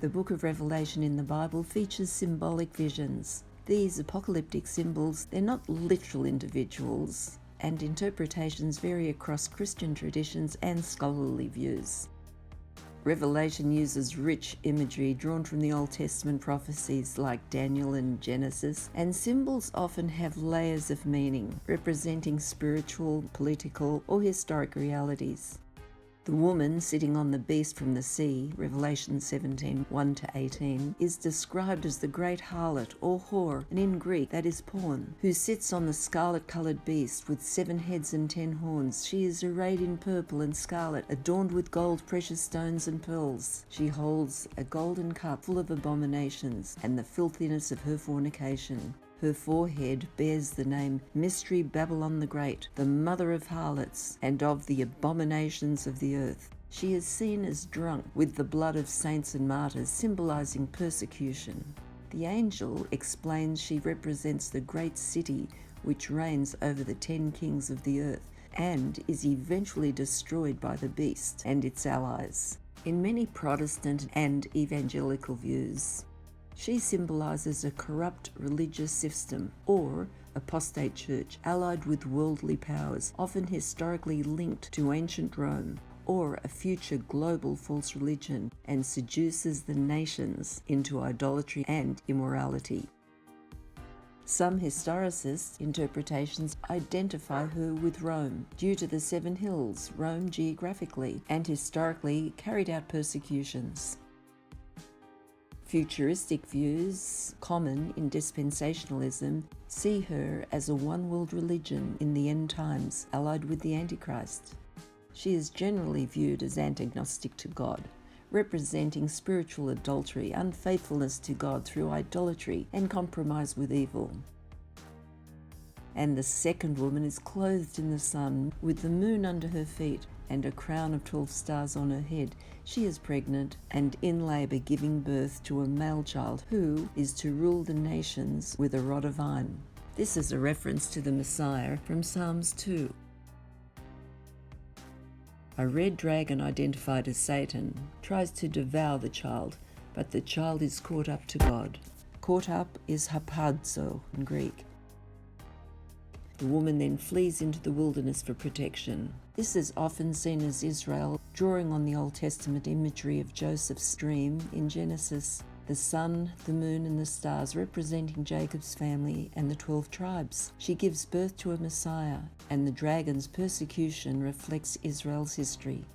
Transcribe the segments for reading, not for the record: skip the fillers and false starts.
The book of Revelation in the Bible features symbolic visions. These apocalyptic symbols, they're not literal individuals, and interpretations vary across Christian traditions and scholarly views. Revelation uses rich imagery drawn from the Old Testament prophecies like Daniel and Genesis, and symbols often have layers of meaning, representing spiritual, political, or historic realities. The woman sitting on the beast from the sea, Revelation 17, 1-18, is described as the great harlot or whore, and in Greek that is porn, who sits on the scarlet-coloured beast with 7 heads and 10 horns. She is arrayed in purple and scarlet, adorned with gold, precious stones and pearls. She holds a golden cup full of abominations and the filthiness of her fornication. Her forehead bears the name Mystery Babylon the Great, the mother of harlots and of the abominations of the earth. She is seen as drunk with the blood of saints and martyrs, symbolizing persecution. The angel explains she represents the great city which reigns over the 10 kings of the earth and is eventually destroyed by the beast and its allies. In many Protestant and evangelical views, she symbolizes a corrupt religious system or apostate church allied with worldly powers, often historically linked to ancient Rome, or a future global false religion, and seduces the nations into idolatry and immorality. Some historicist interpretations identify her with Rome due to the 7 hills Rome geographically and historically carried out persecutions. Futuristic views, common in dispensationalism, see her as a one-world religion in the end times, allied with the Antichrist. She is generally viewed as antagonistic to God, representing spiritual adultery, unfaithfulness to God through idolatry, and compromise with evil. And the second woman is clothed in the sun, with the moon under her feet, and a crown of 12 stars on her head. She is pregnant and in labour, giving birth to a male child who is to rule the nations with a rod of iron. This is a reference to the Messiah from Psalms 2. A red dragon identified as Satan tries to devour the child, but the child is caught up to God. Caught up is hapazo in Greek. The woman then flees into the wilderness for protection. This is often seen as Israel, drawing on the Old Testament imagery of Joseph's dream in Genesis, the sun, the moon, and the stars representing Jacob's family and the 12 tribes. She gives birth to a Messiah, and the dragon's persecution reflects Israel's history.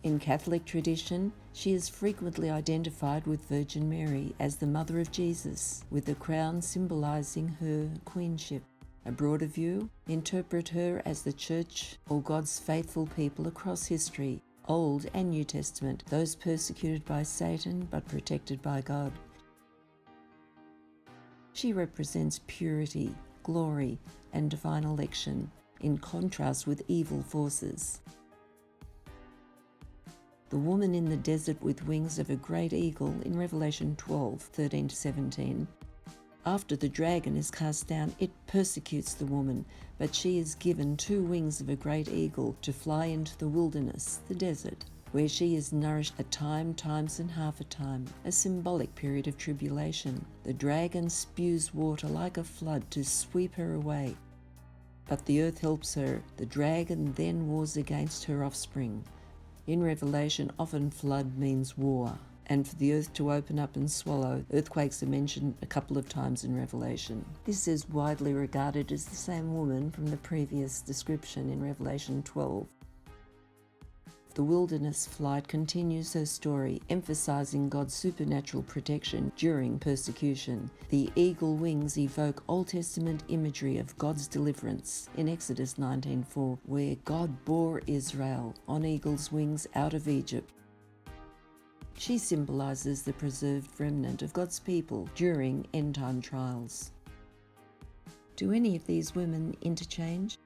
In Catholic tradition, she is frequently identified with Virgin Mary as the mother of Jesus, with the crown symbolizing her queenship. A broader view, interpret her as the Church or God's faithful people across history, Old and New Testament, those persecuted by Satan but protected by God. She represents purity, glory, and divine election, in contrast with evil forces. The woman in the desert with wings of a great eagle in Revelation 12, 13-17. After the dragon is cast down, it persecutes the woman, but she is given 2 wings of a great eagle to fly into the wilderness, the desert, where she is nourished a time, times, and half a time, a symbolic period of tribulation. The dragon spews water like a flood to sweep her away, but the earth helps her. The dragon then wars against her offspring. In Revelation, often flood means war. And for the earth to open up and swallow. Earthquakes are mentioned a couple of times in Revelation. This is widely regarded as the same woman from the previous description in Revelation 12. The wilderness flight continues her story, emphasizing God's supernatural protection during persecution. The eagle wings evoke Old Testament imagery of God's deliverance in Exodus 19:4, where God bore Israel on eagle's wings out of Egypt. She symbolizes the preserved remnant of God's people during end-time trials. Do any of these women interchange?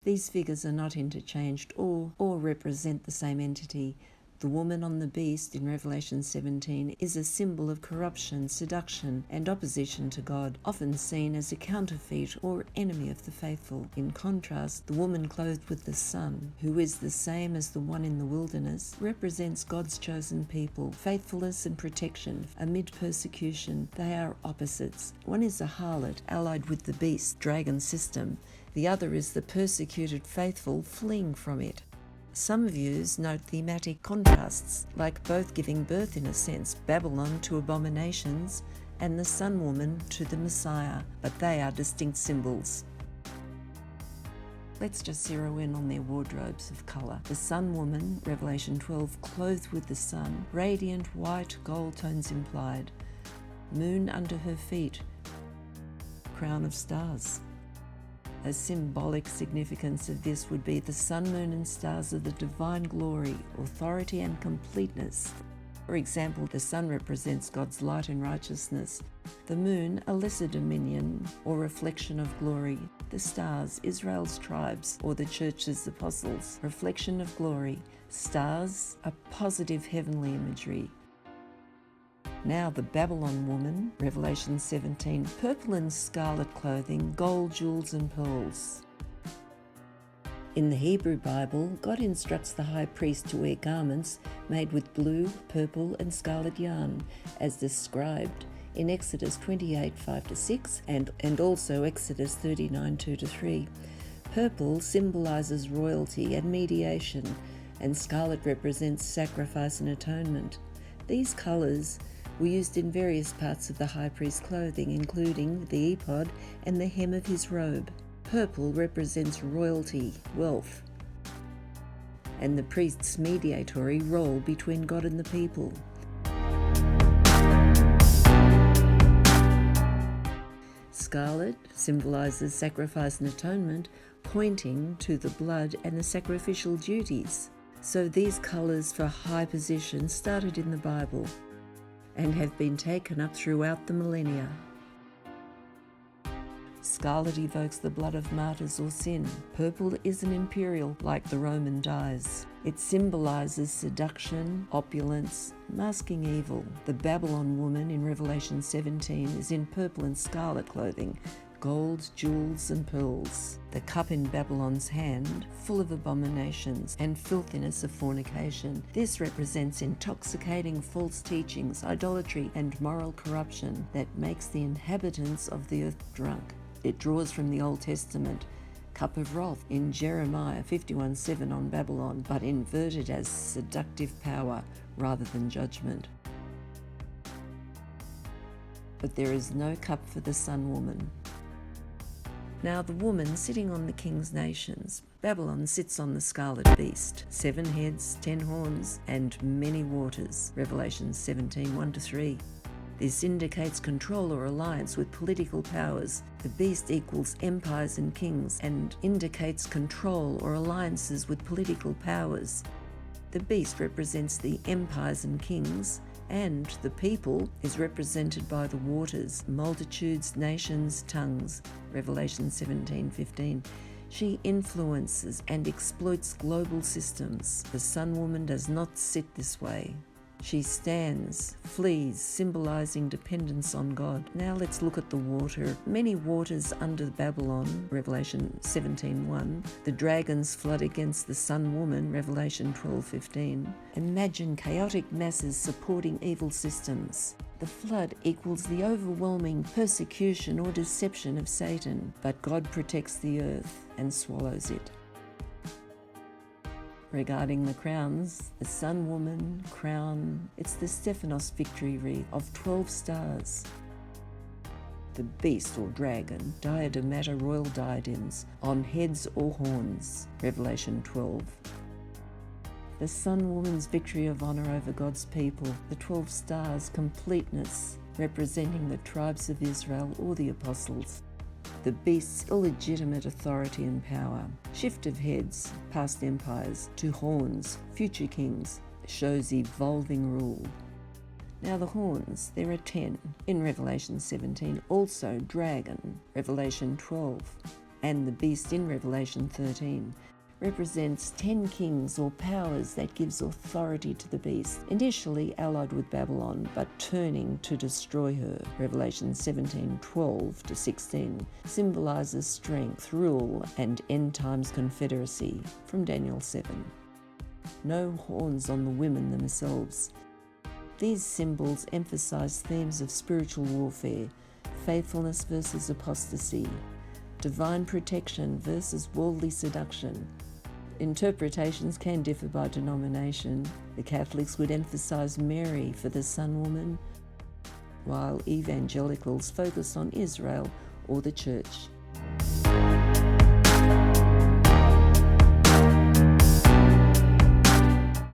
These figures are not interchanged or represent the same entity, The woman on the beast in Revelation 17 is a symbol of corruption, seduction, and opposition to God, often seen as a counterfeit or enemy of the faithful. In contrast, the woman clothed with the sun, who is the same as the one in the wilderness, represents God's chosen people, faithfulness and protection amid persecution. They are opposites. One is a harlot allied with the beast, dragon system. The other is the persecuted faithful fleeing from it. Some views note thematic contrasts, like both giving birth in a sense, Babylon to abominations and the Sun Woman to the Messiah, but they are distinct symbols. Let's just zero in on their wardrobes of colour. The Sun Woman, Revelation 12, clothed with the sun, radiant white, gold tones implied. Moon under her feet, crown of stars. A symbolic significance of this would be the sun, moon and stars of the divine glory, authority and completeness. For example, the sun represents God's light and righteousness, the moon a lesser dominion or reflection of glory, the stars Israel's tribes or the church's apostles, reflection of glory, stars a positive heavenly imagery. Now the Babylon woman, Revelation 17, purple and scarlet clothing, gold, jewels and pearls. In the Hebrew Bible, God instructs the high priest to wear garments made with blue, purple and scarlet yarn, as described in Exodus 28, 5-6 and also Exodus 39, 2-3. Purple symbolises royalty and mediation, and scarlet represents sacrifice and atonement. These colours were used in various parts of the high priest's clothing, including the ephod and the hem of his robe. Purple represents royalty, wealth, and the priest's mediatory role between God and the people. Scarlet symbolises sacrifice and atonement, pointing to the blood and the sacrificial duties. So these colours for high position started in the Bible and have been taken up throughout the millennia. Scarlet evokes the blood of martyrs or sin. Purple is an imperial, like the Roman dyes. It symbolises seduction, opulence, masking evil. The Babylon woman in Revelation 17 is in purple and scarlet clothing, gold, jewels and pearls. The cup in Babylon's hand, full of abominations and filthiness of fornication. This represents intoxicating false teachings, idolatry and moral corruption that makes the inhabitants of the earth drunk. It draws from the Old Testament, cup of wrath in Jeremiah 51:7 on Babylon, but inverted as seductive power rather than judgment. But there is no cup for the Sun Woman. Now the woman sitting on the king's nations. Babylon sits on the scarlet beast, 7 heads, 10 horns, and many waters. Revelation 17, 1-3. This indicates control or alliance with political powers. The beast equals empires and kings and indicates control or alliances with political powers. The beast represents the empires and kings, and the people is represented by the waters, multitudes, nations, tongues. Revelation 17:15. She influences and exploits global systems. The Sun Woman does not sit this way. She stands, flees, symbolizing dependence on God. Now let's look at the water. Many waters under Babylon, Revelation 17:1. The dragons flood against the Sun Woman, Revelation 12:15. Imagine chaotic masses supporting evil systems. The flood equals the overwhelming persecution or deception of Satan, but God protects the earth and swallows it. Regarding the crowns, the Sun Woman crown, it's the Stephanos victory wreath of 12 stars. The beast or dragon, diademata royal diadems, on heads or horns, Revelation 12. The Sun Woman's victory of honour over God's people, the 12 stars, completeness, representing the tribes of Israel or the apostles. The beast's illegitimate authority and power. Shift of heads, past empires, to horns, future kings, shows evolving rule. Now the horns, there are 10 in Revelation 17, also dragon, Revelation 12, and the beast in Revelation 13. represents 10 kings or powers that gives authority to the beast, initially allied with Babylon, but turning to destroy her. Revelation 17:12-16 symbolizes strength, rule, and end times confederacy, from Daniel 7. No horns on the women themselves. These symbols emphasize themes of spiritual warfare, faithfulness versus apostasy, divine protection versus worldly seduction. Interpretations can differ by denomination. The Catholics would emphasize Mary for the Sun Woman, while evangelicals focus on Israel or the Church.